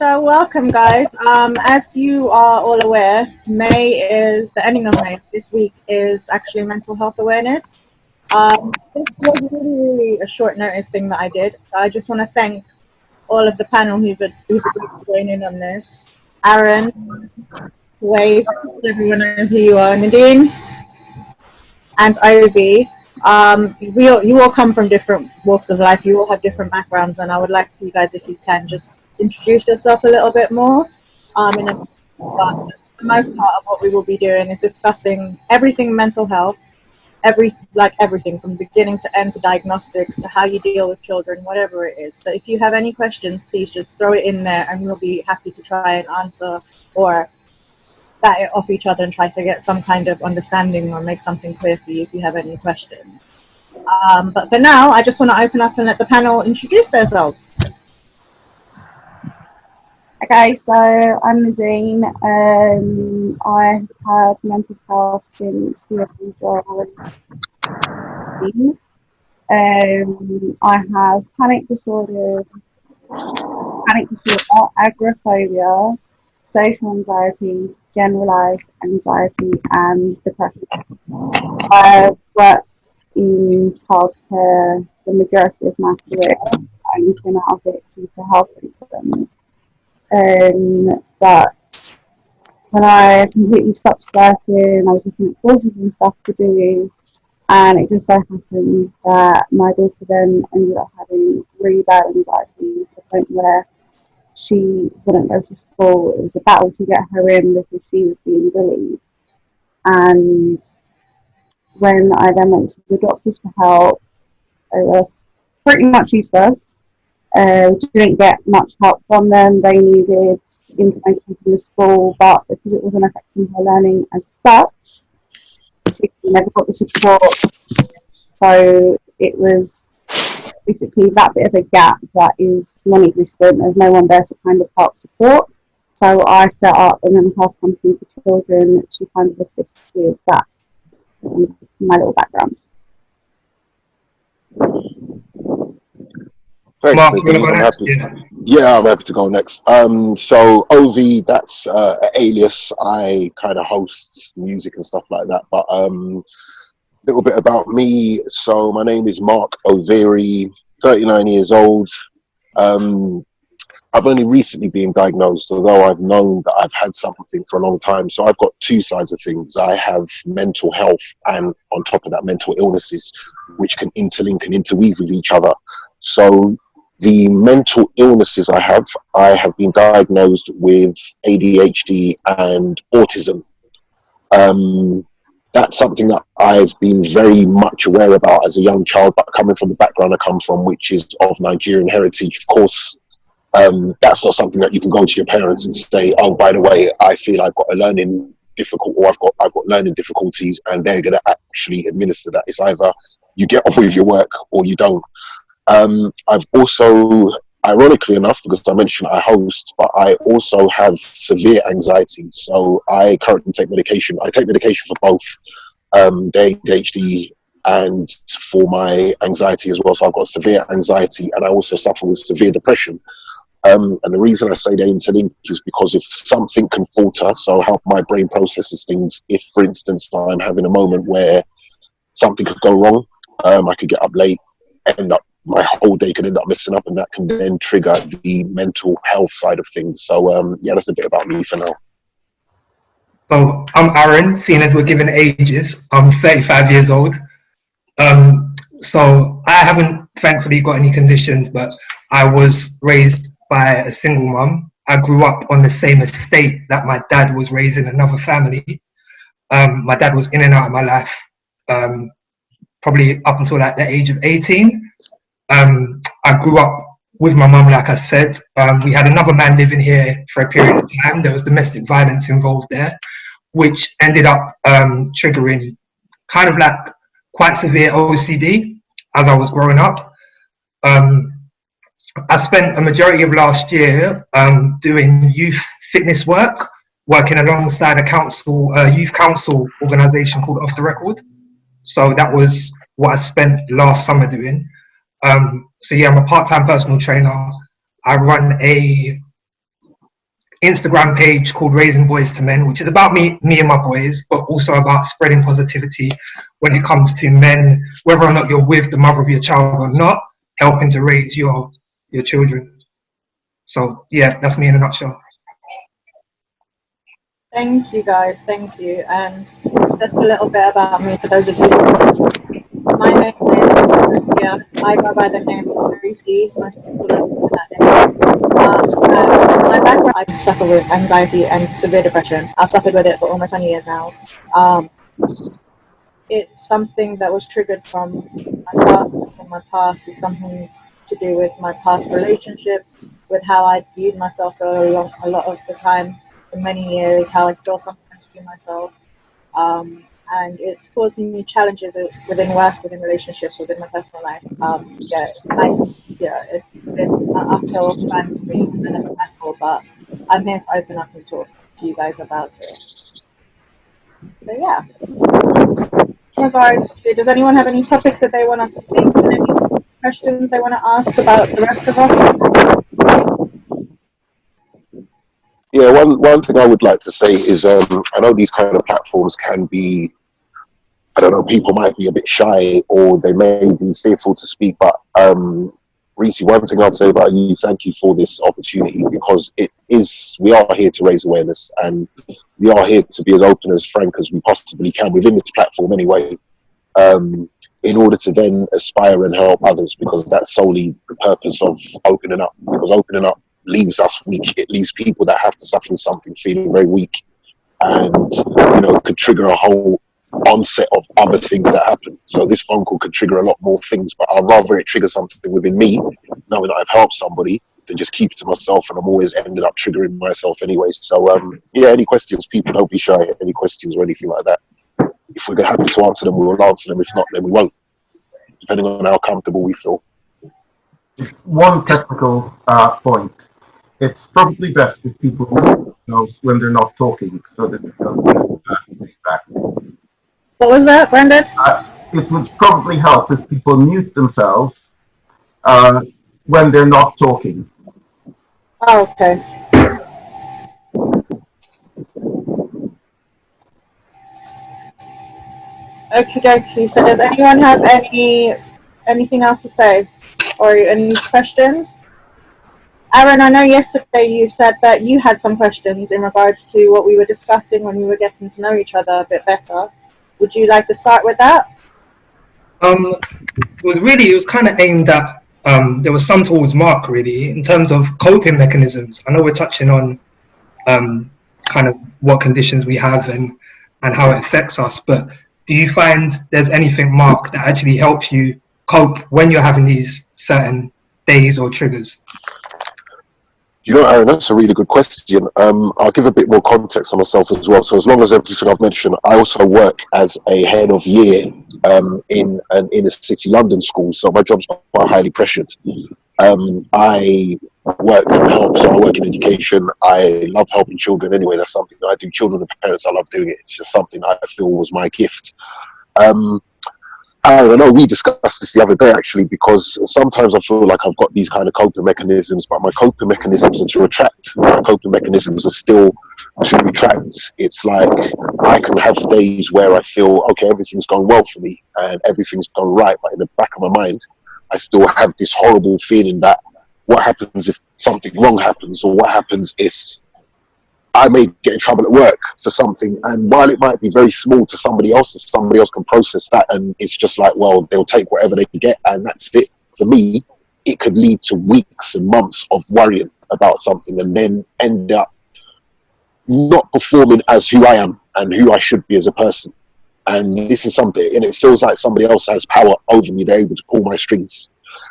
So welcome, guys. As you are all aware, May is the ending of May. This week is actually Mental Health Awareness. This was really a short notice thing that I did. I just want to thank all of the panel who've agreed to join in on this. Aaron, Wave, everyone knows who you are, Nadine, and Ivy. You all come from different walks of life. You all have different backgrounds, and I would like you guys, if you can, just introduce yourself a little bit more. But the most part of what we will be doing is discussing everything mental health, everything from beginning to end, to diagnostics, to how you deal with children, whatever it is. So if you have any questions, please just throw it in there, and we'll be happy to try and answer or bat it off each other and try to get some kind of understanding or make something clear for you if you have any questions. But for now, I just want to open up and let the panel introduce themselves. Okay, so I'm Nadine. I have mental health since the age of 18. I have panic disorder, agoraphobia, social anxiety, generalized anxiety, and depression. I've worked in childcare the majority of my career. I've been out of it due to health reasons. But when I completely stopped working, I was looking at courses and stuff to do, and it just so happened that my daughter then ended up having really bad anxiety to the point where she wouldn't go to school. It was a battle to get her in because she was being bullied. And when I then went to the doctors for help, it was pretty much useless. Didn't get much help from them. They needed information from the school, but because it wasn't affecting her learning as such, she never got the support. So it was basically that bit of a gap that is non-existent. There's no one there to kind of help support. So I set up a mental health company for children to kind of assist with that. My little background. Thanks, Mark, Nadine. I'm happy to go next. So OV, that's an alias. I kind of host music and stuff like that. But little bit about me. So my name is Mark O'Veary, 39 years old. I've only recently been diagnosed, although I've known that I've had something for a long time. So I've got two sides of things. I have mental health, and on top of that, mental illnesses, which can interlink and interweave with each other. So the mental illnesses I have been diagnosed with ADHD and autism. That's something that I've been very much aware about as a young child, but coming from the background I come from, which is of Nigerian heritage, of course, that's not something that you can go to your parents and say, oh, by the way, I feel I've got a learning difficult, or I've got learning difficulties, and they're going to actually administer that. It's either you get on with your work or you don't. I've also, ironically enough, because I mentioned I host, but I also have severe anxiety. So I currently take medication. I take medication for both the ADHD and for my anxiety as well. So I've got severe anxiety, and I also suffer with severe depression. And the reason I say they interlink is because if something can falter, so how my brain processes things, if, for instance, I'm having a moment where something could go wrong, I could get up late, my whole day could end up messing up, and that can then trigger the mental health side of things. So, yeah, that's a bit about me for now. So I'm Aaron, seeing as we're given ages. I'm 35 years old. So I haven't thankfully got any conditions, but I was raised by a single mum. I grew up on the same estate that my dad was raised in another family. My dad was in and out of my life, probably up until like the age of 18. I grew up with my mum, like I said. We had another man living here for a period of time. There was domestic violence involved there, which ended up triggering kind of like quite severe OCD as I was growing up. I spent a majority of last year doing youth fitness work, working alongside a youth council organisation called Off the Record. So that was what I spent last summer doing. So yeah, I'm a part-time personal trainer. I run a Instagram page called Raising Boys to Men, which is about me and my boys, but also about spreading positivity when it comes to men, whether or not you're with the mother of your child or not, helping to raise your children. So yeah, that's me in a nutshell. Thank you, guys. Thank you. And just a little bit about me for those of you who don't know. My name is Rukia. I go by the name of Lucy. Most people don't know that name. My background, I suffer with anxiety and severe depression. I've suffered with it for almost 20 years now. It's something that was triggered from my past. It's something to do with my past relationships, with how I viewed myself for a lot of the time, for many years, how I still sometimes view myself. And it's caused me challenges within work, within relationships, within my personal life. It's been an uphill climb for me and a battle, but I'm here to open up and talk to you guys about it. So yeah. In regards to, does anyone have any topics that they want us to speak on? Any questions they want to ask about the rest of us? Yeah, one thing I would like to say is I know these kind of platforms can be, I don't know, people might be a bit shy or they may be fearful to speak, but Reese, one thing I'd say about you, thank you for this opportunity, because we are here to raise awareness and we are here to be as open, as frank as we possibly can within this platform anyway, in order to then aspire and help others, because that's solely the purpose of opening up, because opening up leaves us weak. It leaves people that have to suffer something feeling very weak, and could trigger a whole onset of other things that happen. So this phone call could trigger a lot more things, but I'd rather it trigger something within me, knowing that I've helped somebody, than just keep it to myself, and I'm always ended up triggering myself anyway. So any questions, people, don't be shy. Any questions or anything like that, if we're happy to answer them, we will answer them. If not, then we won't, depending on how comfortable we feel. One technical point. It's probably best if people know when they're not talking, so that it doesn't feedback. What was that, Brendan? It would probably help if people mute themselves when they're not talking. Oh, okay. Okie dokie. So does anyone have anything else to say? Or any questions? Aaron, I know yesterday you said that you had some questions in regards to what we were discussing when we were getting to know each other a bit better. Would you like to start with that? It was kind of aimed at, there was some towards Mark, really, in terms of coping mechanisms. I know we're touching on kind of what conditions we have and how it affects us, but do you find there's anything, Mark, that actually helps you cope when you're having these certain days or triggers? Aaron, that's a really good question. I'll give a bit more context on myself as well. So as long as everything I've mentioned, I also work as a head of year in an inner city London school. So my job's quite highly pressured. I work and help, so I work in education. I love helping children anyway. That's something that I do. Children and parents, I love doing it. It's just something I feel was my gift. I know we discussed this the other day, actually, because sometimes I feel like I've got these kind of coping mechanisms, but my coping mechanisms are to retract. My coping mechanisms are still to retract. It's like I can have days where I feel, okay, everything's going well for me and everything's going right, but in the back of my mind, I still have this horrible feeling that what happens if something wrong happens, or what happens if I may get in trouble at work for something, and while it might be very small to somebody else, if somebody else can process that, and it's just like, well, they'll take whatever they can get, and that's it. For me, it could lead to weeks and months of worrying about something, and then end up not performing as who I am and who I should be as a person. And this is something, and it feels like somebody else has power over me. They're able to pull my strings.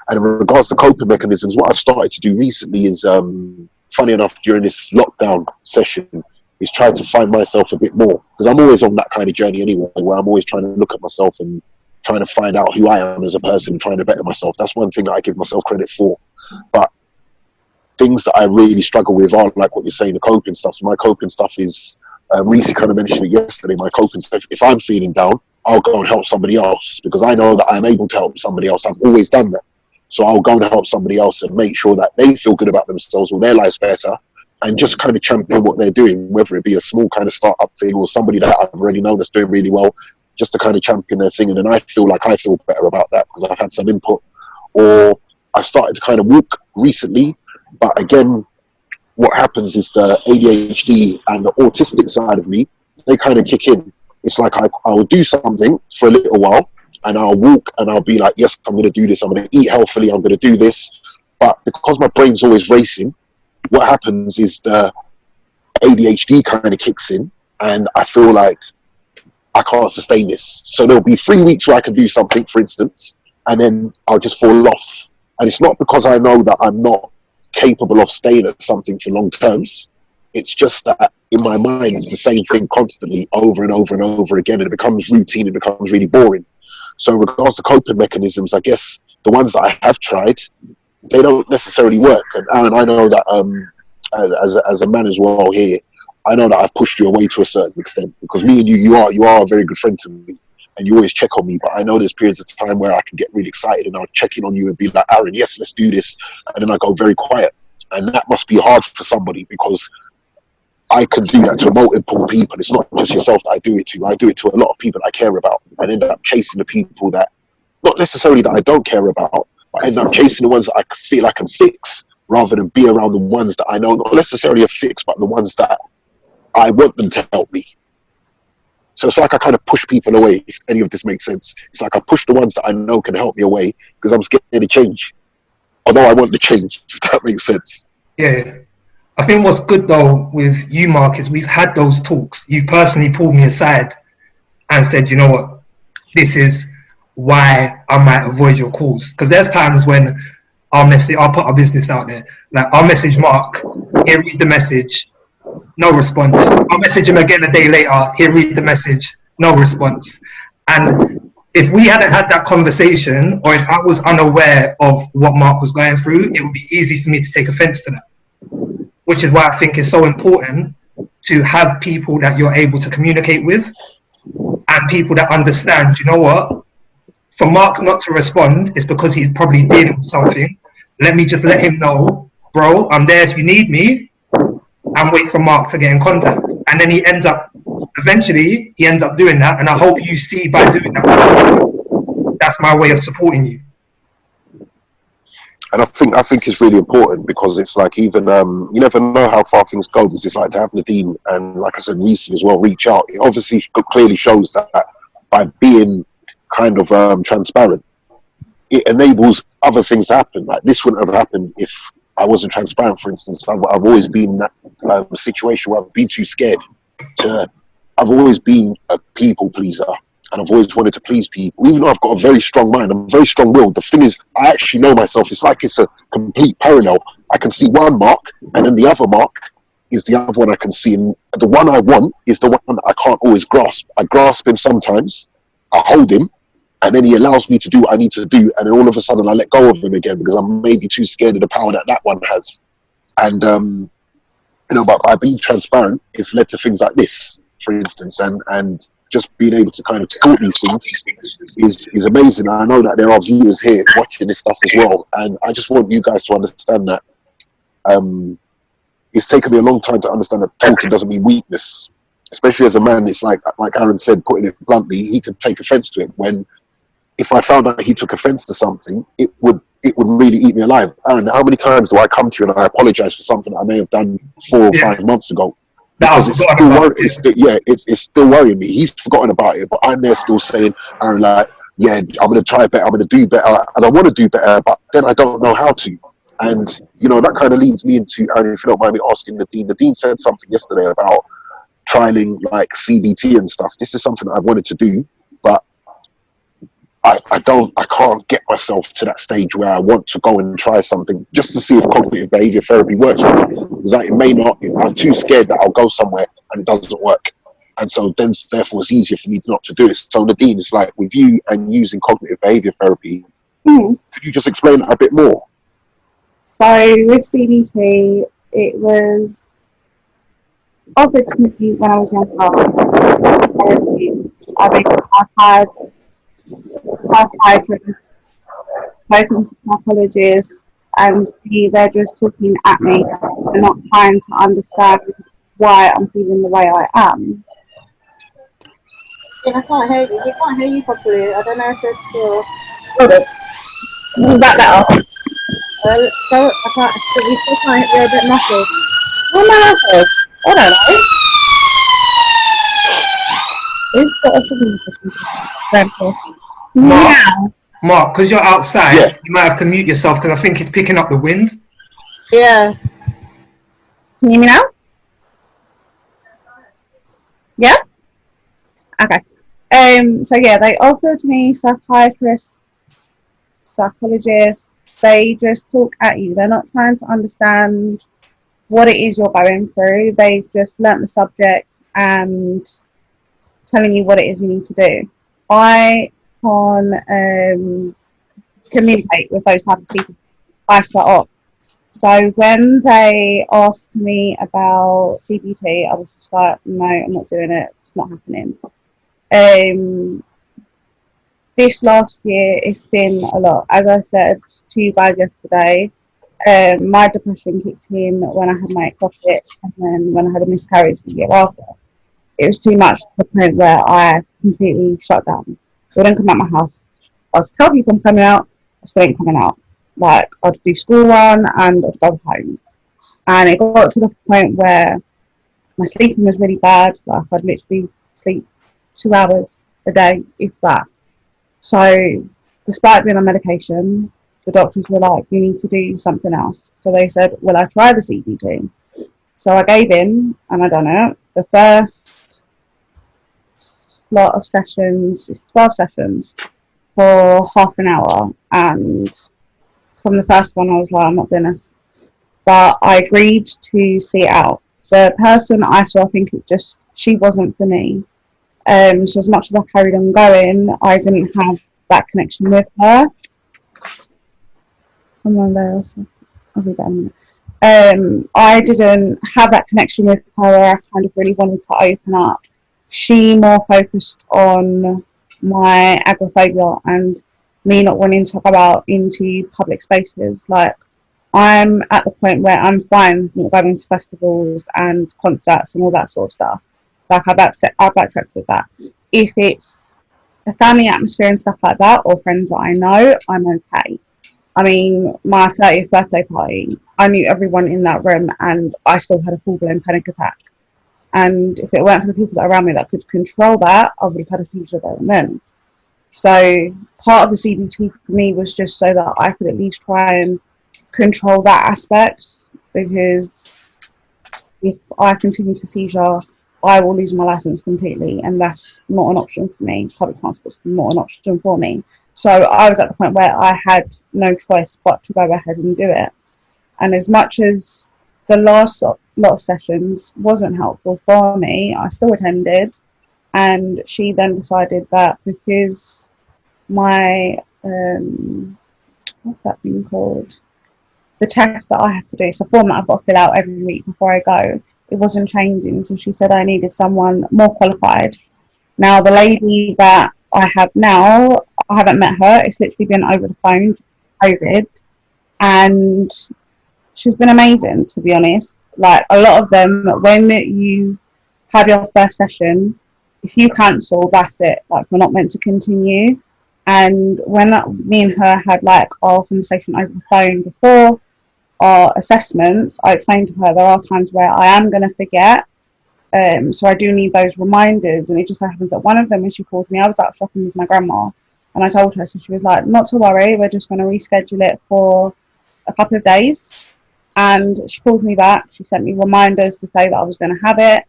And in regards to coping mechanisms, what I've started to do recently is, funny enough, during this lockdown session, is trying to find myself a bit more, because I'm always on that kind of journey anyway, where I'm always trying to look at myself and trying to find out who I am as a person and trying to better myself. That's one thing that I give myself credit for. But things that I really struggle with are like what you're saying, the coping stuff. My coping stuff is, Reese kind of mentioned it yesterday, my coping stuff, if I'm feeling down, I'll go and help somebody else, because I know that I'm able to help somebody else. I've always done that. So I'll go and help somebody else and make sure that they feel good about themselves or their lives better, and just kind of champion what they're doing, whether it be a small kind of startup thing or somebody that I've already known that's doing really well, just to kind of champion their thing. And then I feel better about that because I've had some input. Or I started to kind of walk recently, but again, what happens is the ADHD and the autistic side of me, they kind of kick in. It's like I'll do something for a little while and I'll walk and I'll be like, yes, I'm going to do this. I'm going to eat healthily. I'm going to do this. But because my brain's always racing, what happens is the ADHD kind of kicks in and I feel like I can't sustain this. So there'll be 3 weeks where I can do something, for instance, and then I'll just fall off. And it's not because I know that I'm not capable of staying at something for long terms. It's just that in my mind, it's the same thing constantly over and over and over again. And it becomes routine. It becomes really boring. So in regards to coping mechanisms, I guess the ones that I have tried, they don't necessarily work. And Aaron, I know that as a man as well here, I know that I've pushed you away to a certain extent because me and you are a very good friend to me and you always check on me. But I know there's periods of time where I can get really excited and I'll check in on you and be like, Aaron, yes, let's do this. And then I go very quiet. And that must be hard for somebody because I can do that to multiple people. It's not just yourself that I do it to. I do it to a lot of people that I care about and end up chasing the people that, not necessarily that I don't care about, but I end up chasing the ones that I feel I can fix rather than be around the ones that I know not necessarily a fix, but the ones that I want them to help me. So it's like I kind of push people away, if any of this makes sense. It's like I push the ones that I know can help me away because I'm scared to change. Although I want to change, if that makes sense. Yeah. I think what's good though with you, Mark, is we've had those talks. You personally pulled me aside and said, you know what, this is why I might avoid your calls. Because there's times when I'll put our business out there. Like I'll message Mark, he'll read the message, no response. I'll message him again a day later, he'll read the message, no response. And if we hadn't had that conversation, or if I was unaware of what Mark was going through, it would be easy for me to take offense to that. Which is why I think it's so important to have people that you're able to communicate with and people that understand, you know what, for Mark not to respond is because he's probably dealing with something. Let me just let him know, bro, I'm there if you need me, and wait for Mark to get in contact. And then eventually he ends up doing that. And I hope you see by doing that, that's my way of supporting you. And I think it's really important because it's like even you never know how far things go because it's like to have Nadine and like I said Reese as well reach out. It obviously clearly shows that by being kind of transparent, it enables other things to happen. Like this wouldn't have happened if I wasn't transparent. For instance, I've always been in that situation where I've been too scared to. I've always been a people pleaser. And I've always wanted to please people, even though I've got a very strong mind, I'm very strong-willed. The thing is, I actually know myself. It's like it's a complete parallel. I can see one Mark, and then the other Mark is the other one I can see. And the one I want is the one that I can't always grasp. I grasp him sometimes, I hold him, and then he allows me to do what I need to do. And then all of a sudden, I let go of him again because I'm maybe too scared of the power that one has. And, but by being transparent, it's led to things like this, for instance, and just being able to kind of talk these things is amazing. And I know that there are viewers here watching this stuff as well. And I just want you guys to understand that it's taken me a long time to understand that talking doesn't mean weakness. Especially as a man, it's like Aaron said, putting it bluntly, he could take offense to it. When if I found out he took offense to something, it would really eat me alive. Aaron, how many times do I come to you and I apologize for something I may have done 4 or 5 months ago? Because it's still worrying me. He's forgotten about it, but I'm there still saying, Aaron, like, yeah, I'm going to try better, I'm going to do better, and I want to do better, but then I don't know how to. And, that kind of leads me into, Aaron, if you don't mind me asking Nadine. Nadine said something yesterday about trialing, like, CBT and stuff. This is something that I've wanted to do, but I can't get myself to that stage where I want to go and try something just to see if cognitive behavior therapy works for me. Because it may not. I'm too scared that I'll go somewhere and it doesn't work. And so then, therefore, it's easier for me not to do it. So Nadine, it's like with you and using cognitive behavior therapy, could you just explain that a bit more? So with CBT, it was offered to me when I was younger. I've had psychiatrists, spoken to psychologists, and they're just talking at me they're not trying to understand why I'm feeling the way I am. I can't hear you. We can't hear you properly. I don't know if it's Hold on. Is that better? so I can't. We still can't. You're a bit muffled. What am I muffled? I don't know. Who's got a signal? Mark, Now. Mark, because you're outside, Yeah. you might have to mute yourself because I think it's picking up the wind. Yeah. Can you hear me now? Yeah? Okay. So yeah, they offered me psychiatrists, psychologists. They just talk at you. They're not trying to understand what it is you're going through. They've just learnt the subject and telling you what it is you need to do. I can't communicate with those type of people. I shut off. So when they asked me about CBT, I was just like, no, I'm not doing it. It's not happening. This last year, it's been a lot. As I said to you guys yesterday, my depression kicked in when I had my ectopic and then when I had a miscarriage the year after. It was too much to the point where I completely shut down. I wouldn't come out my house. I'd tell people I'm coming out, I still ain't coming out. Like, I'd do school run and I'd go home. And it got to the point where my sleeping was really bad. Like, I'd literally sleep 2 hours a day, if that. So, despite being on medication, the doctors were like, you need to do something else. So they said, well, I try the CBT. So I gave in and I done it. The first lot of sessions, it's 12 sessions for half an hour. And from the first one, I was like, I'm not doing this. But I agreed to see it out. The person I saw, I think she wasn't for me. So as much as I carried on going, I didn't have that connection with her. Come on there, I'll be there in a minute. I didn't have that connection with her where I kind of really wanted to open up. She more focused on my agoraphobia and me not wanting to go out into public spaces. Like, I'm at the point where I'm fine not going to festivals and concerts and all that sort of stuff. Like, I've accepted that. If it's a family atmosphere and stuff like that, or friends that I know, I'm okay. I mean, my 30th birthday party, I knew everyone in that room and I still had a full-blown panic attack. And if it weren't for the people that are around me that could control that, I would have had a seizure there and then. So part of the CBT for me was just so that I could at least try and control that aspect, because if I continue to seizure, I will lose my license completely, and that's not an option for me. Public transport's not an option for me. So I was at the point where I had no choice but to go ahead and do it. And as much as the last lot of sessions wasn't helpful for me, I still attended. And she then decided that because my, what's that thing called? The test that I have to do, it's a form that I've got to fill out every week before I go. It wasn't changing, so she said I needed someone more qualified. Now, the lady that I have now, I haven't met her. It's literally been over the phone, COVID, and she's been amazing, to be honest. Like, a lot of them, when you have your first session, if you cancel, that's it. Like, you're not meant to continue. And when me and her had like our conversation over the phone before our assessments, I explained to her there are times where I am going to forget. So I do need those reminders. And it just so happens that one of them, when she called me, I was out shopping with my grandma. And I told her, so she was like, not to worry, we're just going to reschedule it for a couple of days. And she called me back. She sent me reminders to say that I was going to have it.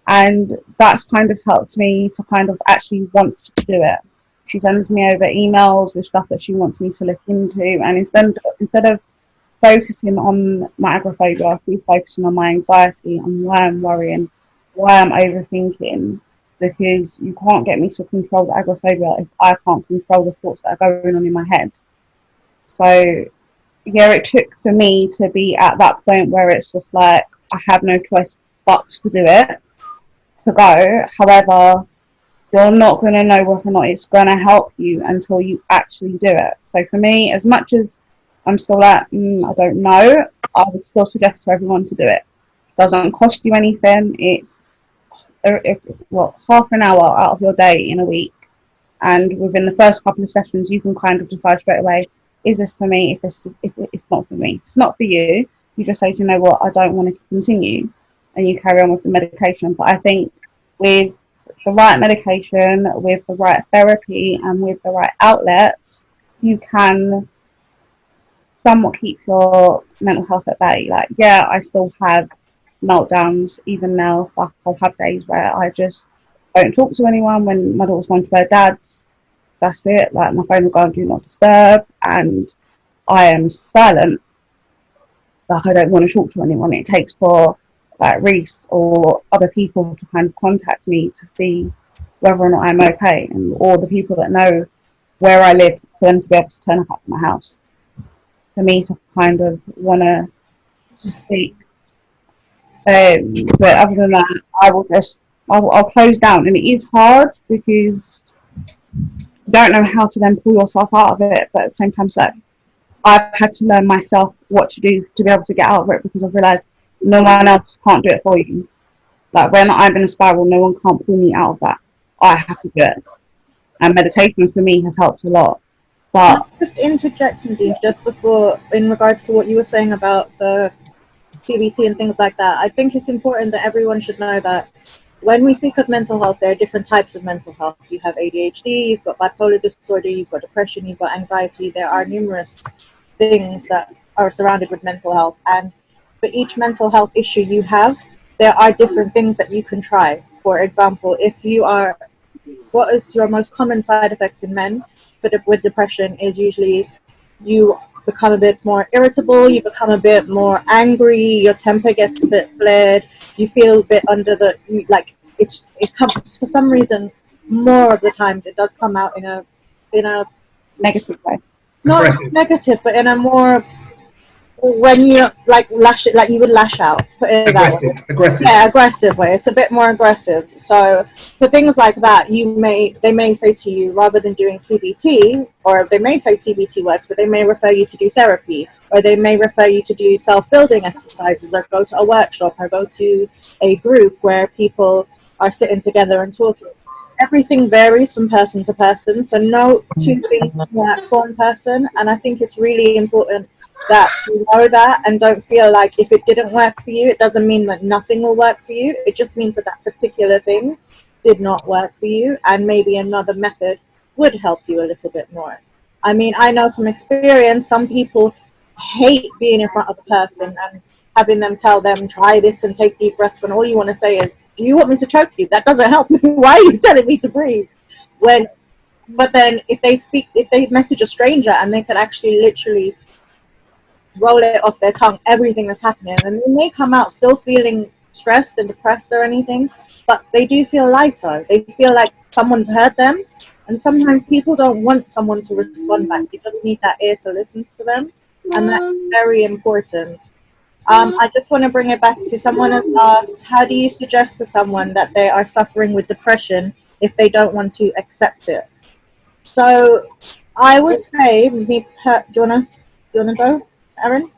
And that's kind of helped me to kind of actually want to do it. She sends me over emails with stuff that she wants me to look into. And instead of focusing on my agoraphobia, she's focusing on my anxiety and why I'm worrying, why I'm overthinking. Because you can't get me to control the agoraphobia if I can't control the thoughts that are going on in my head. So, yeah, it took for me to be at that point where it's just like, I have no choice but to do it, to go. However, you're not going to know whether or not it's going to help you until you actually do it. So for me, as much as I'm still like, I don't know. I would still suggest for everyone to do it. Doesn't cost you anything. It's half an hour out of your day in a week, and within the first couple of sessions, you can kind of decide straight away: is this for me? If it's not for me, if it's not for you, you just say, do you know what, I don't want to continue, and you carry on with the medication. But I think with the right medication, with the right therapy, and with the right outlets, you can somewhat keep your mental health at bay. Like, yeah, I still have meltdowns even now. Like, I'll have days where I just don't talk to anyone. When my daughter's going to her dad's, that's it. Like, my phone will go on do not disturb, and I am silent. Like, I don't want to talk to anyone. It takes for like Reese or other people to kind of contact me to see whether or not I'm okay, and or the people that know where I live, for them to be able to turn up at my house. For me to kind of want to speak. But other than that, I'll close down. And it is hard because you don't know how to then pull yourself out of it. But at the same time, so I've had to learn myself what to do to be able to get out of it, because I've realised no one else can't do it for you. Like, when I'm in a spiral, no one can't pull me out of that. I have to do it. And meditation for me has helped a lot. But just interjecting, Dean, just before, in regards to what you were saying about the CBT and things like that, I think it's important that everyone should know that when we speak of mental health, there are different types of mental health. You have ADHD, you've got bipolar disorder, you've got depression, you've got anxiety. There are numerous things that are surrounded with mental health. And for each mental health issue you have, there are different things that you can try. For example, if you are, what is your most common side effects in men with depression is usually you become a bit more irritable, you become a bit more angry, your temper gets a bit flared, you feel a bit under the, like, it comes, for some reason, more of the times it does come out in a negative way. Not Aggressive. negative, but in a more, when you like lash it, like you would lash out, put it that way. Aggressive. Yeah, aggressive way. It's a bit more aggressive. So for things like that, they may say to you, rather than doing CBT, or they may say CBT works, but they may refer you to do therapy, or they may refer you to do self-building exercises, or go to a workshop, or go to a group where people are sitting together and talking. Everything varies from person to person, so no two things work for one person, and I think it's really important that you know that, and don't feel like if it didn't work for you, it doesn't mean that nothing will work for you. It just means that that particular thing did not work for you, and maybe another method would help you a little bit more. I mean, I know from experience, some people hate being in front of a person and having them tell them, try this and take deep breaths, when all you want to say is, do you want me to choke you? That doesn't help me. Why are you telling me to breathe? But then if they message a stranger and they can actually literally roll it off their tongue, everything that's happening, and they may come out still feeling stressed and depressed or anything, but they do feel lighter. They feel like someone's heard them, and sometimes people don't want someone to respond back. You just need that ear to listen to them, and that's very important. I just want to bring it back to someone has asked, how do you suggest to someone that they are suffering with depression if they don't want to accept it? So I would say, do you want to go, Aaron?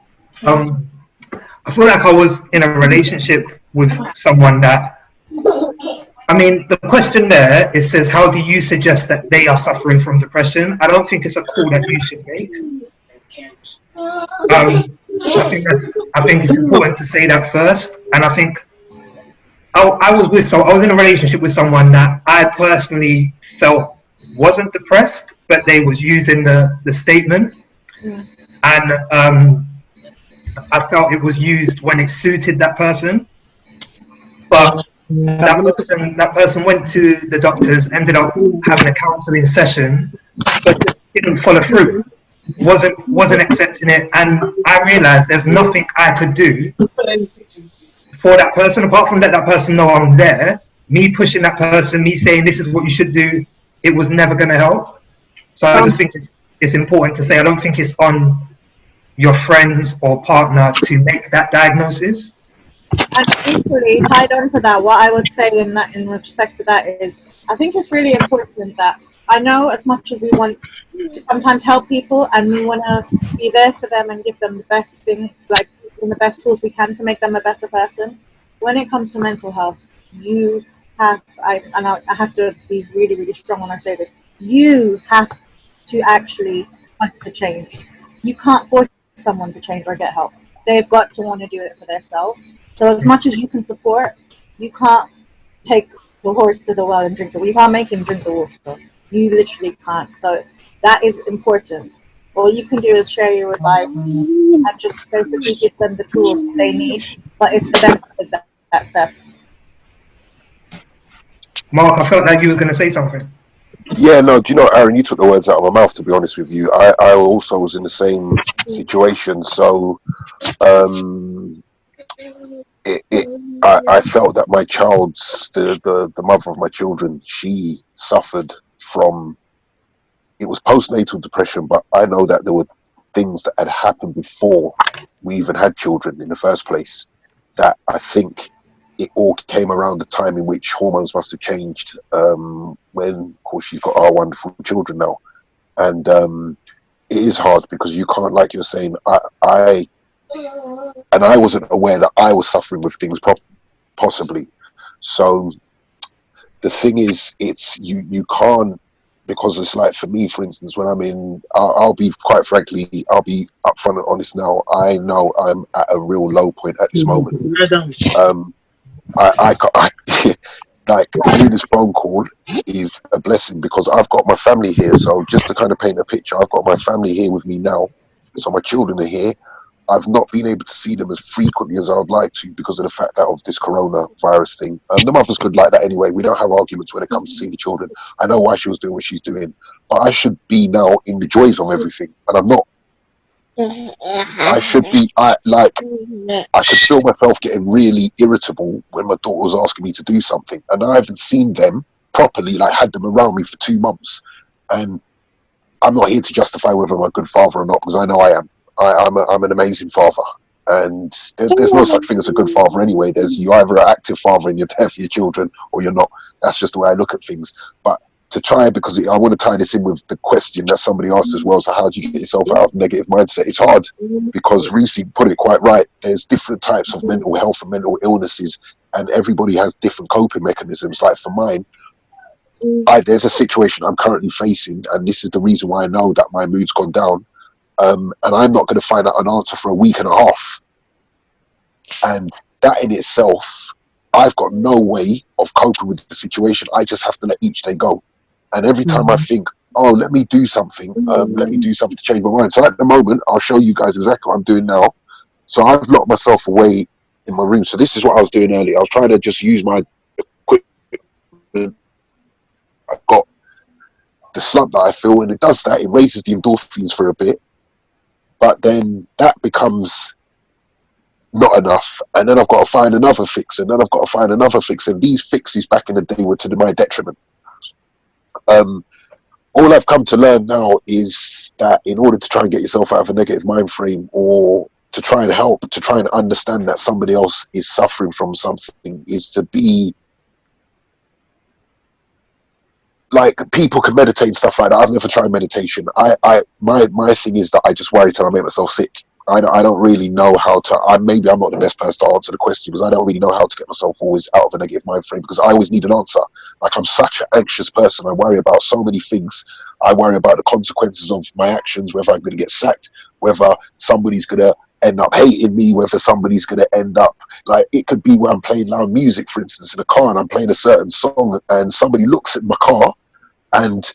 I feel like I was in a relationship with someone that, I mean, the question there, it says, how do you suggest that they are suffering from depression? I don't think it's a call that you should make. I think it's important to say that first. And I think I was in a relationship with someone that I personally felt wasn't depressed, but they was using the statement. And I felt it was used when it suited that person. But that person went to the doctors, ended up having a counselling session, but just didn't follow through. Wasn't accepting it, and I realised there's nothing I could do for that person apart from let that person know I'm there. Me pushing that person, me saying this is what you should do, it was never going to help. So I just think it's important to say I don't think it's on your friends or partner to make that diagnosis. And equally tied on to that, what I would say in respect to that is, I think it's really important that I know as much as we want to sometimes help people and we want to be there for them and give them the best thing, like the best tools we can to make them a better person. When it comes to mental health, you have, I have to be really, really strong when I say this. You have to actually want to change. You can't force someone to change or get help. They've got to want to do it for themselves. So as much as you can support, you can't take the horse to the well and drink the water. You can't make him drink the water. You literally can't. So that is important. All you can do is share your advice and just basically give them the tools they need. But it's for them to take that step. Mark, I felt like you was going to say something. Yeah, no, do you know, Aaron, you took the words out of my mouth, to be honest with you. I also was in the same situation. So I felt that my child's, the mother of my children, she suffered from, it was postnatal depression, but I know that there were things that had happened before we even had children in the first place, that I think it all came around the time in which hormones must have changed, when, of course, she's got our wonderful children now. And it is hard because you can't, like you're saying, I wasn't aware that I was suffering with things possibly. So the thing is, it's you can't, because it's like, for me, for instance, when I'm in, I'll be quite frankly, I'll be upfront and honest now. I know I'm at a real low point at this moment. I like doing this phone call is a blessing because I've got my family here. So just to kind of paint a picture, I've got my family here with me now. So my children are here. I've not been able to see them as frequently as I would like to because of the fact that of this coronavirus thing. The mothers could like that anyway. We don't have arguments when it comes to seeing the children. I know why she was doing what she's doing, but I should be now in the joys of everything, and I'm not. I should be. I could feel myself getting really irritable when my daughter was asking me to do something, and I haven't seen them properly, like had them around me for 2 months, and I'm not here to justify whether I'm a good father or not, because I know I am. I'm an amazing father, and there's no such thing as a good father anyway. You're either an active father and you're there for your children, or you're not. That's just the way I look at things. But to try, because I want to tie this in with the question that somebody asked as well, so how do you get yourself out of negative mindset? It's hard, because Reese put it quite right. There's different types of mental health and mental illnesses, and everybody has different coping mechanisms. Like for mine, there's a situation I'm currently facing, and this is the reason why I know that my mood's gone down. And I'm not going to find out an answer for a week and a half. And that in itself, I've got no way of coping with the situation. I just have to let each day go. And every time I think, oh, let me do something to change my mind. So at the moment, I'll show you guys exactly what I'm doing now. So I've locked myself away in my room. So this is what I was doing earlier. I was trying to just use my equipment. I've got the slump that I feel, and it does that. It raises the endorphins for a bit. But then that becomes not enough, and then I've got to find another fix, and then I've got to find another fix, and these fixes back in the day were to my detriment. All I've come to learn now is that in order to try and get yourself out of a negative mind frame, or to try and help, to try and understand that somebody else is suffering from something, is to be like, people can meditate and stuff like that. I've never tried meditation. My thing is that I just worry till I make myself sick. I don't really know how to. Maybe I'm not the best person to answer the question, because I don't really know how to get myself always out of a negative mind frame, because I always need an answer. Like, I'm such an anxious person. I worry about so many things. I worry about the consequences of my actions, whether I'm going to get sacked, whether somebody's going to end up hating me, whether somebody's going to end up, like, it could be where I'm playing loud music, for instance, in a car, and I'm playing a certain song, and somebody looks at my car, and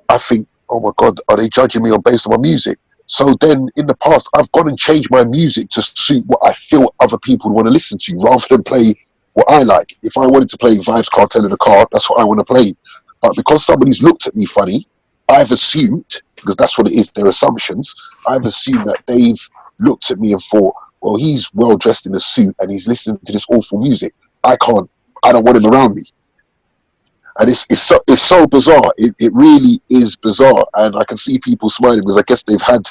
I think, oh my God, are they judging me based on my music? So then in the past, I've gone and changed my music to suit what I feel other people want to listen to, rather than play what I like. If I wanted to play Vybz Kartel in the car, that's what I want to play. But because somebody's looked at me funny, I've assumed, because that's what it is, they're assumptions, I've assumed that they've looked at me and thought, well, he's well dressed in a suit and he's listening to this awful music. I don't want him around me. And it's so bizarre. It really is bizarre. And I can see people smiling, because I guess they've had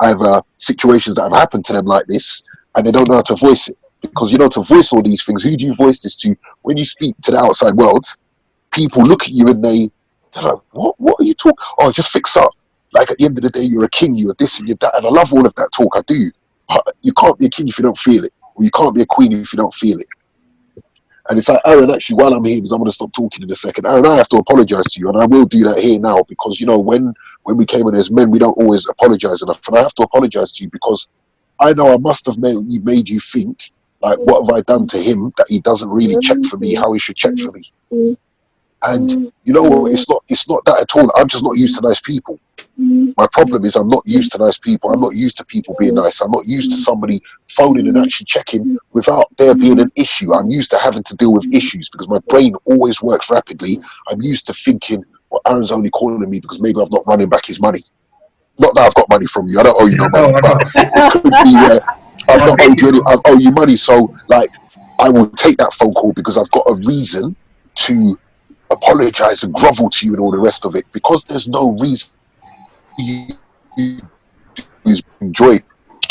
either situations that have happened to them like this, and they don't know how to voice it. Because, to voice all these things, who do you voice this to? When you speak to the outside world, people look at you and they They're like, what are you talking? Oh, just fix up. Like, at the end of the day, you're a king, you're this and you're that. And I love all of that talk, I do. But you can't be a king if you don't feel it. Or you can't be a queen if you don't feel it. And it's like, Aaron, actually, while I'm here, because I'm going to stop talking in a second, Aaron, I have to apologise to you, and I will do that here now, because, you know, when we came in as men, we don't always apologise enough. And I have to apologise to you, because I know I must have made you think, like, what have I done to him that he doesn't really check for me how he should check for me? And you know what? It's not that at all. I'm just not used to nice people. My problem is I'm not used to nice people. I'm not used to people being nice. I'm not used to somebody phoning and actually checking without there being an issue. I'm used to having to deal with issues because my brain always works rapidly. I'm used to thinking, well, Aaron's only calling me because maybe I've not running back his money. Not that I've got money from you. I don't owe you no money, but it could be I've not owed you any. I owe you money, so like I will take that phone call because I've got a reason to apologize and grovel to you and all the rest of it, because there's no reason you enjoy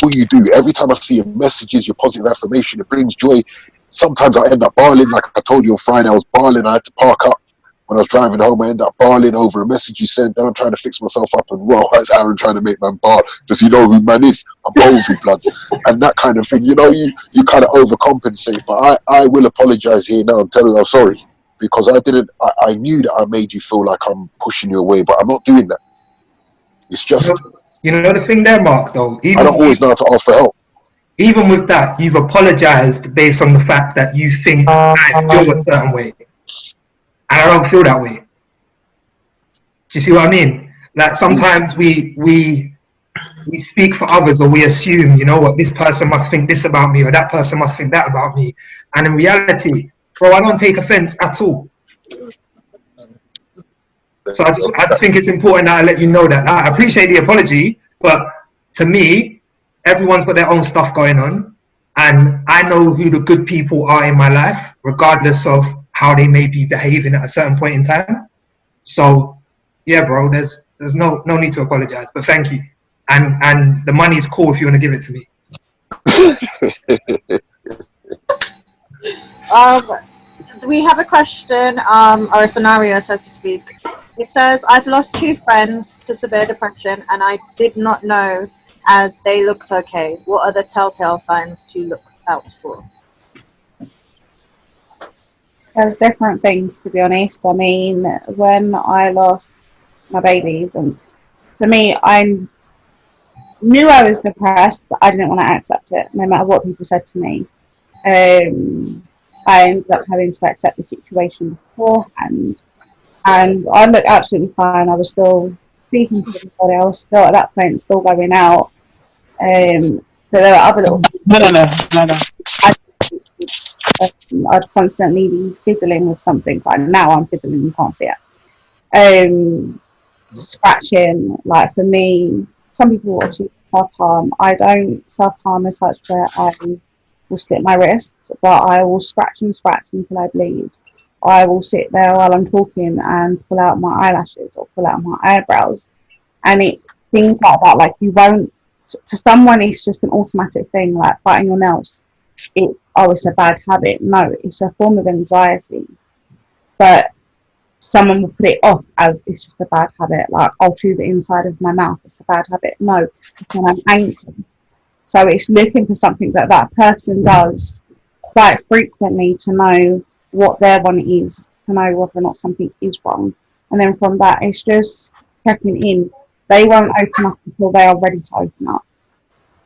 all you do. Every time I see your messages, your positive affirmation, it brings joy. Sometimes I end up barling, like I told you on Friday, I was barling. I had to park up when I was driving home. I end up barling over a message you sent. Then I'm trying to fix myself up and roll. That's Aaron trying to make man bar. Does he know who man is? I'm over blood and that kind of thing. You know, you kind of overcompensate. But I will apologize here now and tell you I'm sorry, because I knew that I made you feel like I'm pushing you away, but I'm not doing that. It's just, you know the thing there, Mark, though, I don't always know how to ask for help. Even with that, you've apologized based on the fact that you think I feel a certain way, and I don't feel that way. Do you see what I mean? Like, sometimes we speak for others, or we assume, you know what, this person must think this about me, or that person must think that about me, and in reality, bro, I don't take offense at all. So I just think it's important that I let you know that. I appreciate the apology, but to me, everyone's got their own stuff going on, and I know who the good people are in my life, regardless of how they may be behaving at a certain point in time. So yeah, bro, there's no need to apologize, but thank you. And the money's cool if you want to give it to me. We have a question, or a scenario, so to speak. It says, I've lost 2 friends to severe depression and I did not know as they looked okay. What are the telltale signs to look out for? There's different things, to be honest. I mean, when I lost my babies, and for me, I knew I was depressed, but I didn't want to accept it, no matter what people said to me. I ended up having to accept the situation beforehand, and I looked absolutely fine. I was still speaking to everybody. I was still at that point still going out. But there were other little No. I'd constantly be fiddling with something. But now I'm fiddling, you can't see it. Scratching, like for me, some people obviously self-harm. I don't self-harm as such, where I will slit my wrists, but I will scratch until I bleed. I will sit there while I'm talking and pull out my eyelashes or pull out my eyebrows. And it's things like that. Like, you won't, to someone, it's just an automatic thing, like biting your nails. It's a bad habit. No, it's a form of anxiety. But someone will put it off as it's just a bad habit. Like, I'll chew the inside of my mouth. It's a bad habit. No, it's when I'm angry. So it's looking for something that person does quite frequently to know what their one is, to know whether or not something is wrong. And then from that, it's just checking in. They won't open up until they are ready to open up.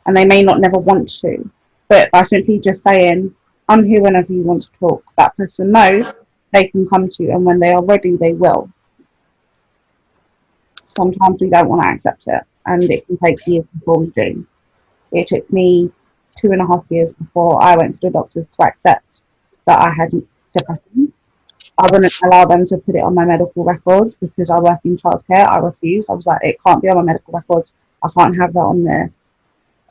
And they may not never want to. But by simply just saying, I'm here whenever you want to talk, that person knows they can come to you, and when they are ready, they will. Sometimes we don't want to accept it, and it can take years before we do. It took me 2.5 years before I went to the doctors to accept that I had depression. I wouldn't allow them to put it on my medical records because I work in childcare. I refused. I was like, it can't be on my medical records. I can't have that on there.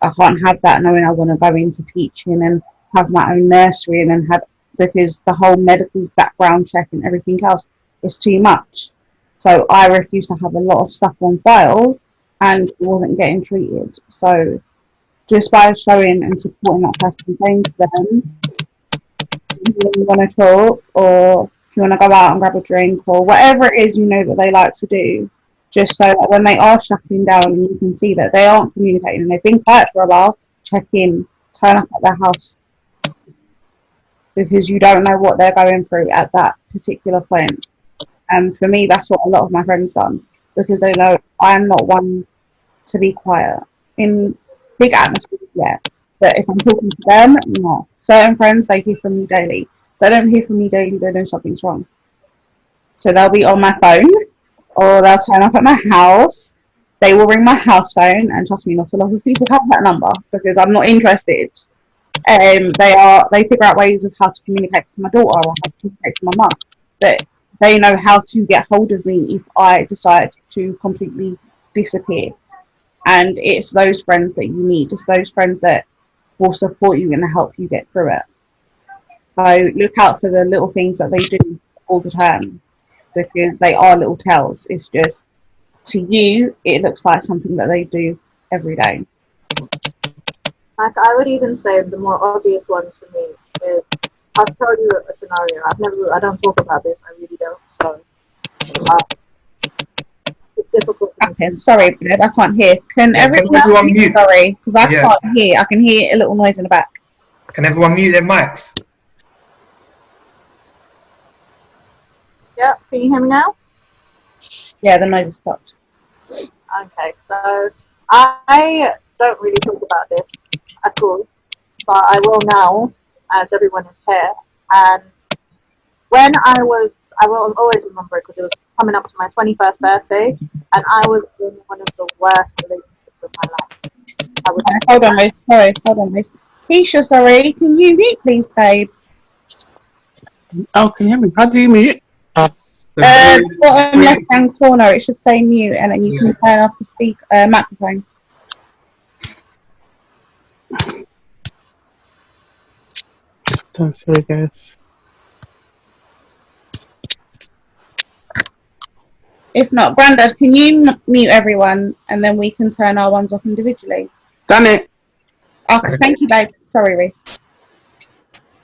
I can't have that knowing I want to go into teaching and have my own nursery and then have, because the whole medical background check and everything else is too much. So I refused to have a lot of stuff on file and it wasn't getting treated. So just by showing and supporting that person, saying to them, you want to talk, or if you want to go out and grab a drink or whatever it is you know that they like to do, just so that when they are shutting down and you can see that they aren't communicating and they've been quiet for a while, check in, turn up at their house, because you don't know what they're going through at that particular point. And for me, that's what a lot of my friends done, because they know I'm not one to be quiet in big atmospheres yet. But if I'm talking to them, no. Certain friends, they hear from me daily. If they don't hear from me daily, they know something's wrong. So they'll be on my phone, or they'll turn up at my house. They will ring my house phone, and trust me, not a lot of people have that number because I'm not interested. They figure out ways of how to communicate to my daughter or how to communicate to my mum. But they know how to get hold of me if I decide to completely disappear. And it's those friends that you need. It's those friends that will support you and help you get through it. So look out for the little things that they do all the time, because they are little tells. It's just, to you, it looks like something that they do every day. Like, I would even say the more obvious ones for me is, I'll tell you a scenario. I don't talk about this. I really don't. So it's difficult. Okay, sorry, babe, I can't hear. Can everyone mute? Sorry, because I can't hear. I can hear a little noise in the back. Can everyone mute their mics? Yeah, can you hear me now? Yeah, the noise has stopped. Okay, so I don't really talk about this at all, but I will now, as everyone is here. And when I will always remember it because it was coming up to my 21st birthday, and I was in one of the worst relationships of my life. Hold on, Ruth. Sorry, hold on, Ruth. Keisha, sorry, can you mute, please, babe? Oh, can you hear me? How do you mute? Bottom left-hand corner, it should say mute, and then you can turn off the microphone. That's so guys. If not, Grandad, can you mute everyone, and then we can turn our ones off individually? Done it. Okay, thank you, babe. Sorry, Reese.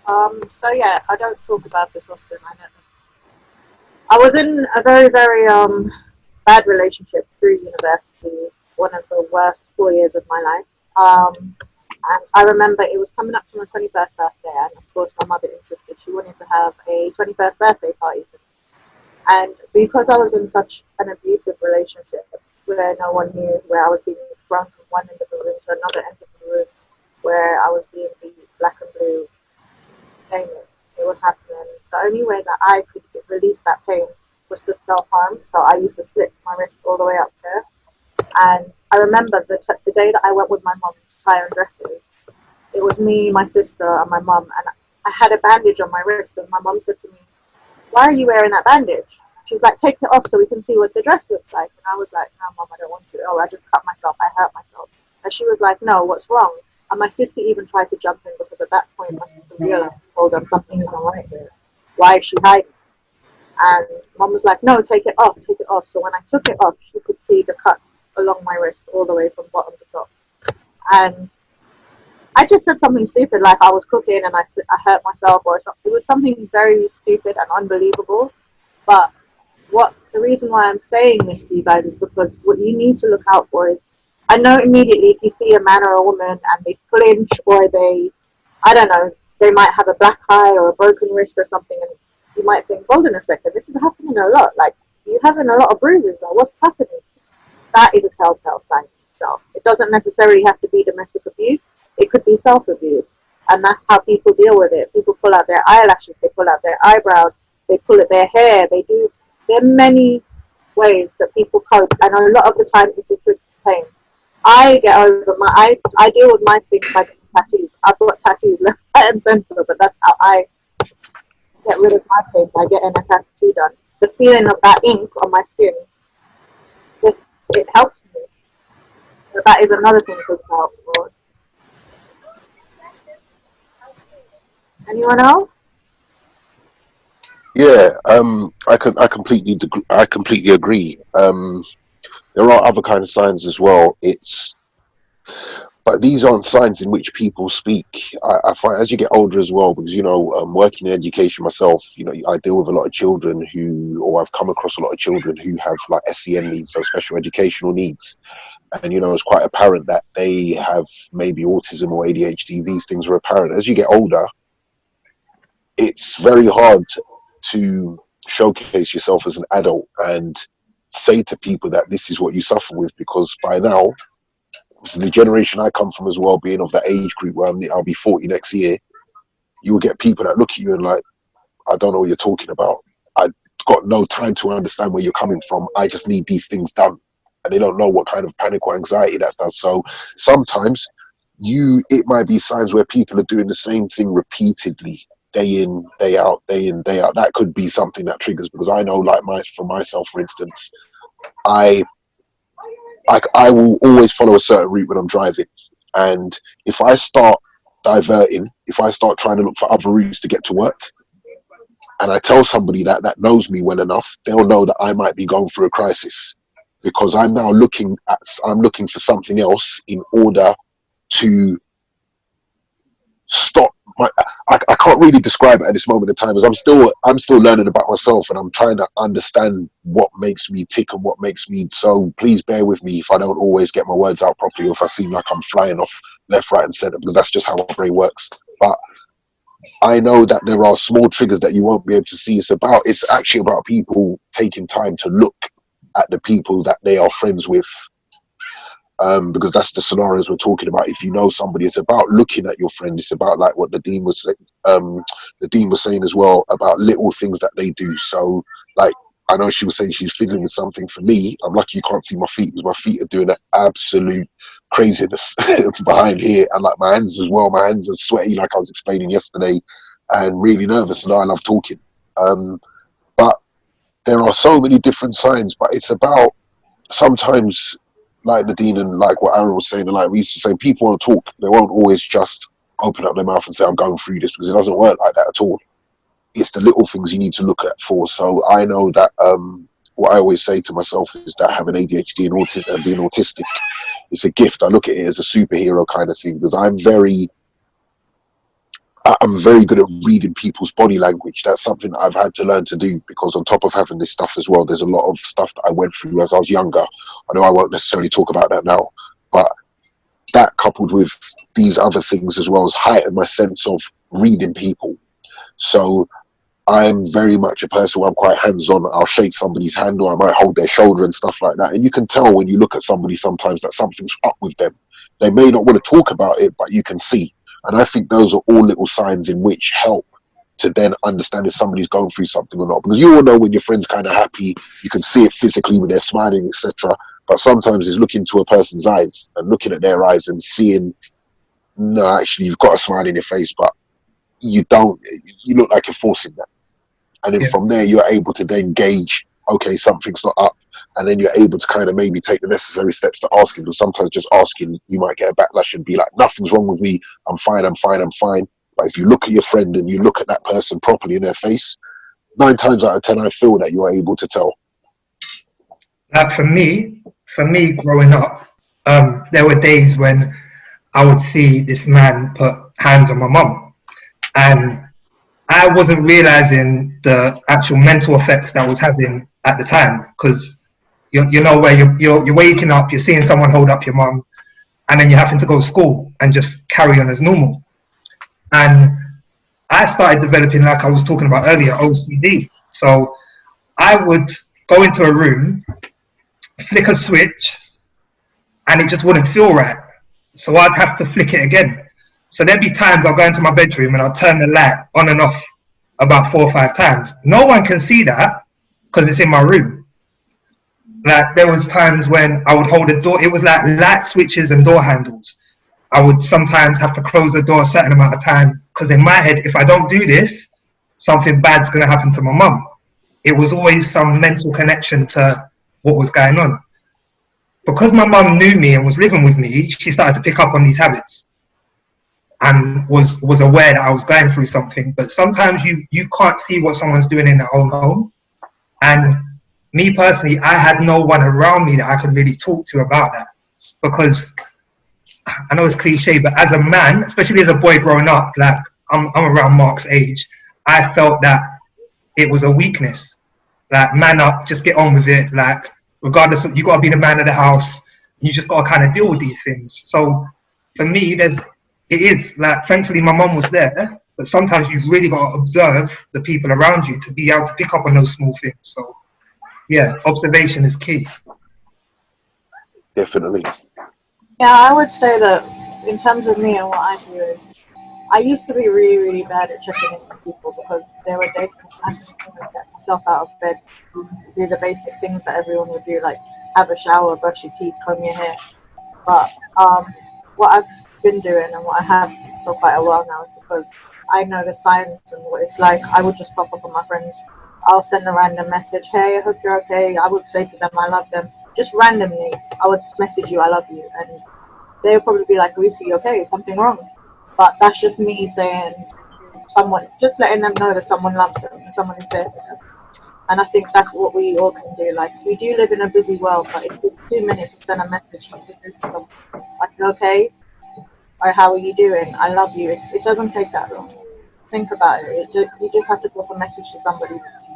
So yeah, I don't talk about this often. I was in a very, very bad relationship through university, one of the worst 4 years of my life. And I remember it was coming up to my 21st birthday, and of course my mother insisted she wanted to have a 21st birthday party. And because I was in such an abusive relationship where no one knew, where I was being thrown from one end of the room to another end of the room, where I was being beat black and blue, it was happening. The only way that I could release that pain was to self-harm. So I used to slip my wrist all the way up there. And I remember the day that I went with my mom to try on dresses, it was me, my sister, and my mom, and I had a bandage on my wrist, and my mom said to me, "Why are you wearing that bandage?" She was like, "Take it off so we can see what the dress looks like." And I was like, "No, Mom, I don't want to. Oh, I just cut myself. I hurt myself." And she was like, "No, what's wrong?" And my sister even tried to jump in because at that point my sister realized, hold on, something isn't right here. Why is she hiding? And Mom was like, "No, take it off, take it off." So when I took it off, she could see the cut along my wrist all the way from bottom to top. And I just said something stupid, like I was cooking and I hurt myself or something. It was something very stupid and unbelievable. But the reason why I'm saying this to you guys is because what you need to look out for is, I know immediately if you see a man or a woman and they flinch or they, I don't know, they might have a black eye or a broken wrist or something, and you might think, hold on a second, this is happening a lot. Like, you're having a lot of bruises now. What's happening? That is a telltale sign of yourself. It doesn't necessarily have to be domestic abuse. It could be self-abuse. And that's how people deal with it. People pull out their eyelashes, they pull out their eyebrows, they pull at their hair, they do. There are many ways that people cope, and a lot of the time it's inflicted pain. I get over I deal with my things by getting tattoos. I've got tattoos left, right, and center, but that's how I get rid of my pain, by getting a tattoo done. The feeling of that ink on my skin, it helps me. So that is another thing to look out for. Anyone else? Yeah, I completely agree. There are other kind of signs as well. It's But these aren't signs in which people speak. I find as you get older as well, because, you know, working in education myself, you know, I deal with a lot of children or I've come across a lot of children who have like SEN needs, so special educational needs. And, you know, it's quite apparent that they have maybe autism or ADHD. These things are apparent. As you get older, it's very hard to showcase yourself as an adult and say to people that this is what you suffer with, because by now, so the generation I come from as well, being of that age group where I'll be 40 next year, you will get people that look at you and like, I don't know what you're talking about. I've got no time to understand where you're coming from. I just need these things done. And they don't know what kind of panic or anxiety that does. So sometimes it might be signs where people are doing the same thing repeatedly, day in, day out, day in, day out. That could be something that triggers, because I know, like for myself, for instance, I will always follow a certain route when I'm driving. And if I start diverting, if I start trying to look for other routes to get to work, and I tell somebody that knows me well enough, they'll know that I might be going through a crisis, because I'm now looking for something else in order to stop. I can't really describe it at this moment in time, as I'm still learning about myself, and I'm trying to understand what makes me tick and what makes me. So please bear with me if I don't always get my words out properly, or if I seem like I'm flying off left, right, and centre, because that's just how my brain works. But I know that there are small triggers that you won't be able to see. It's actually about people taking time to look at the people that they are friends with. Because that's the scenarios we're talking about. If you know somebody, it's about looking at your friend. It's about like what Nadine was saying as well, about little things that they do. So like, I know she was saying she's fiddling with something. For me, I'm lucky you can't see my feet, because my feet are doing an absolute craziness behind here, and like my hands as well. My hands are sweaty, like I was explaining yesterday, and really nervous. And I love talking, but there are so many different signs. But it's about sometimes, like Nadine and like what Aaron was saying, and like we used to say, people want to talk. They won't always just open up their mouth and say, I'm going through this, because it doesn't work like that at all. It's the little things you need to look at for. So I know that what I always say to myself is that having ADHD and autism and being autistic, it's a gift. I look at it as a superhero kind of thing, because I'm very good at reading people's body language. That's something that I've had to learn to do, because on top of having this stuff as well, there's a lot of stuff that I went through as I was younger. I know I won't necessarily talk about that now, but that coupled with these other things as well has heightened my sense of reading people. So I'm very much a person where I'm quite hands-on. I'll shake somebody's hand, or I might hold their shoulder and stuff like that. And you can tell when you look at somebody sometimes that something's up with them. They may not want to talk about it, but you can see. And I think those are all little signs in which help to then understand if somebody's going through something or not. Because you all know when your friend's kind of happy, you can see it physically when they're smiling, etc. But sometimes it's looking to a person's eyes and looking at their eyes and seeing, no, actually, you've got a smile in your face, but you don't. You look like you're forcing that. And then from there, you're able to then gauge, okay, something's not up. And then you're able to kind of maybe take the necessary steps to ask him. Because sometimes just asking, you might get a backlash and be like, nothing's wrong with me. I'm fine. But if you look at your friend and you look at that person properly in their face, 9 times out of 10, I feel that you are able to tell. Like for me growing up, there were days when I would see this man put hands on my mum, and I wasn't realizing the actual mental effects that was having at the time, because you know where you're waking up, you're seeing someone hold up your mum, and then you're having to go to school and just carry on as normal. And I started developing, like I was talking about earlier, OCD. So I would go into a room, flick a switch, and it just wouldn't feel right. So I'd have to flick it again. So there'd be times I'll go into my bedroom and I'll turn the light on and off about 4 or 5 times. No one can see that because it's in my room. Like there was times when I would hold a door. It was like light switches and door handles. I would sometimes have to close the door a certain amount of time, because in my head, if I don't do this, something bad's going to happen to my mum. It was always some mental connection to what was going on. Because my mum knew me and was living with me, she started to pick up on these habits and was aware that I was going through something. But sometimes you can't see what someone's doing in their own home. And me personally, I had no one around me that I could really talk to about that, because I know it's cliche, but as a man, especially as a boy growing up, like I'm around Mark's age, I felt that it was a weakness. Like, man up, just get on with it. Like, regardless of, you got to be the man of the house. You just got to kind of deal with these things. So for me, it is like, thankfully my mum was there, but sometimes you've really got to observe the people around you to be able to pick up on those small things. So yeah, observation is key. Definitely. Yeah, I would say that in terms of me and what I do is, I used to be really, really bad at checking in with people because there were days when I couldn't get myself out of bed, do the basic things that everyone would do, like have a shower, brush your teeth, comb your hair. But what I've been doing and what I have for quite a while now is because I know the signs and what it's like. I would just pop up on my friends. I'll send a random message, hey, I hope you're okay. I would say to them, I love them. Just randomly, I would message you, I love you. And they would probably be like, Lucy, okay, something wrong. But that's just me saying someone, just letting them know that someone loves them and someone is there for them. And I think that's what we all can do. Like, we do live in a busy world, but it takes 2 minutes to send a message to someone. Like, okay, or how are you doing? I love you. It doesn't take that long. Think about it. You just have to drop a message to somebody to see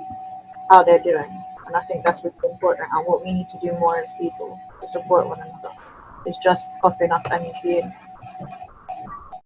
how they're doing. And I think that's really important. And what we need to do more as people to support one another is just popping up and being